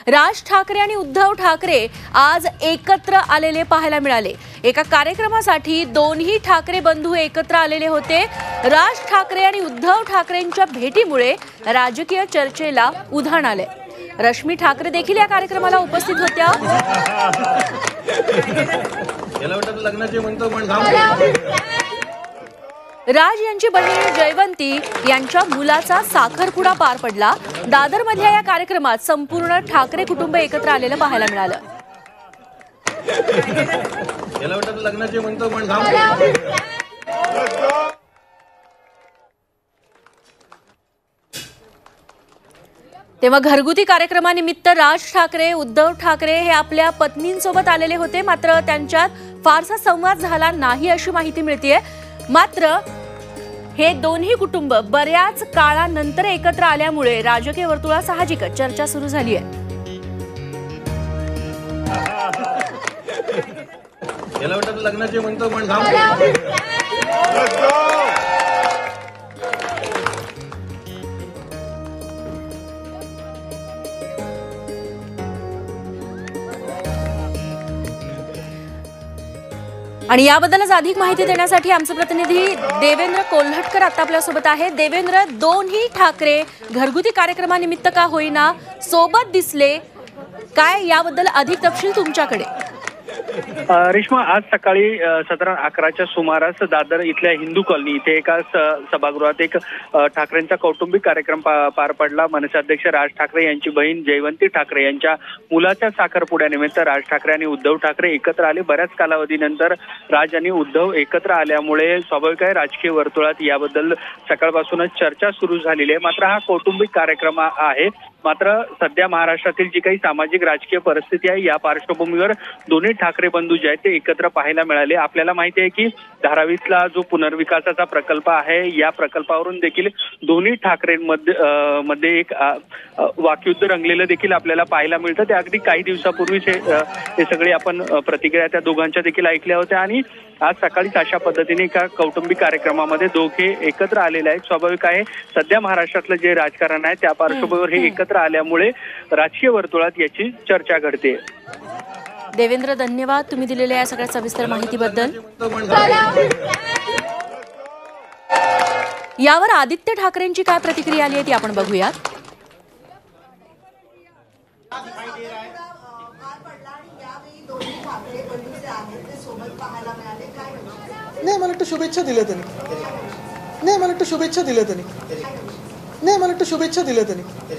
राज ठाकरे आणि उद्धव ठाकरे आज एकत्र आलेले पाहायला मिळाले। एका कार्यक्रमासाठी दोन्ही ठाकरे बंधू एकत्र आलेले होते। राज ठाकरे आणि उद्धव ठाकरेंच्या भेटीमुळे राजकीय चर्चेला उधाण आले। रश्मी ठाकरे देखील या कार्यक्रमाला उपस्थित होत्या। राज यांची बहीण जयवंती यांच्या मुलाचा साखरपुडा पार पडला। दादरमधल्या या कार्यक्रमात संपूर्ण ठाकरे कुटुंब एकत्र आलेलं पाहायला मिळालं। तेव्हा घरगुती कार्यक्रमानिमित्त राज ठाकरे उद्धव ठाकरे हे आपल्या पत्नींसोबत आलेले होते, मात्र त्यांच्यात फारसा संवाद झाला नाही अशी माहिती मिळतेय। मात्र हे दोन्ही कुटुंब बऱ्याच काळानंतर एकत्र आल्यामुळे राजकीय वर्तुळात साहजिकच चर्चा सुरू झाली आहे। लग्नाचे म्हणतो पण आणि याबद्दलच अधिक माहिती देण्यासाठी आमचे प्रतिनिधी देवेंद्र कोल्हटकर आता आपल्या सोबत आहे। देवेंद्र, दोन्ही ठाकरे घरगुती कार्यक्रमानिमित्त का होईना सोबत दिसले, काय याबद्दल अधिक तपशील तुमच्याकडे? रेश्मा, आज सकाळी 11:15च्या सुमारास दादर इथल्या हिंदू कॉलनी इथे एका सभागृहात एक ठाकरेंचा कौटुंबिक कार्यक्रम पार पडला। मनसेअध्यक्ष राज ठाकरे यांची बहीण जयवंती ठाकरे यांच्या मुलाच्या साखरपुड्यानिमित्त राज ठाकरे आणि उद्धव ठाकरे एकत्र आले। बऱ्याच कालावधीनंतर राज आणि उद्धव एकत्र आल्यामुळे स्वाभाविक आहे राजकीय वर्तुळात याबद्दल सकाळपासूनच चर्चा सुरू झालेली आहे। मात्र हा कौटुंबिक कार्यक्रम आहे, मात्र सध्या महाराष्ट्रातील जी काही सामाजिक राजकीय परिस्थिती आहे या पार्श्वभूमीवर दोन्ही ठाकरे बंधू जे आहेत ते एकत्र पाहायला मिळाले। आपल्याला माहिती आहे की धारावीतला जो पुनर्विकासाचा प्रकल्प आहे या प्रकल्पावरून देखील दोन्ही ठाकरेंमध्ये एक वाकयुद्ध रंगलेलं देखील आपल्याला पाहायला मिळतं। ते अगदी काही दिवसापूर्वीच हे सगळे आपण प्रतिक्रिया त्या दोघांच्या देखील ऐकल्या होत्या आणि आज सकाळीच अशा पद्धतीने एका कौटुंबिक कार्यक्रमामध्ये दोघे एकत्र आलेले आहेत। स्वाभाविक आहे सध्या महाराष्ट्रातलं जे राजकारण आहे त्या पार्श्वभूमीवर हे एकत्र आल्यामुळे राजकीय वर्तुळात याची चर्चा घडते। देवेंद्र, धन्यवाद तुम्ही दिलेल्या या सगळ्या सविस्तर माहितीबद्दल। यावर आदित्य ठाकरेंची काय प्रतिक्रिया आली आहे ती आपण बघूयात। नाही, मला वाटतं शुभेच्छा दिल्या त्यांनी।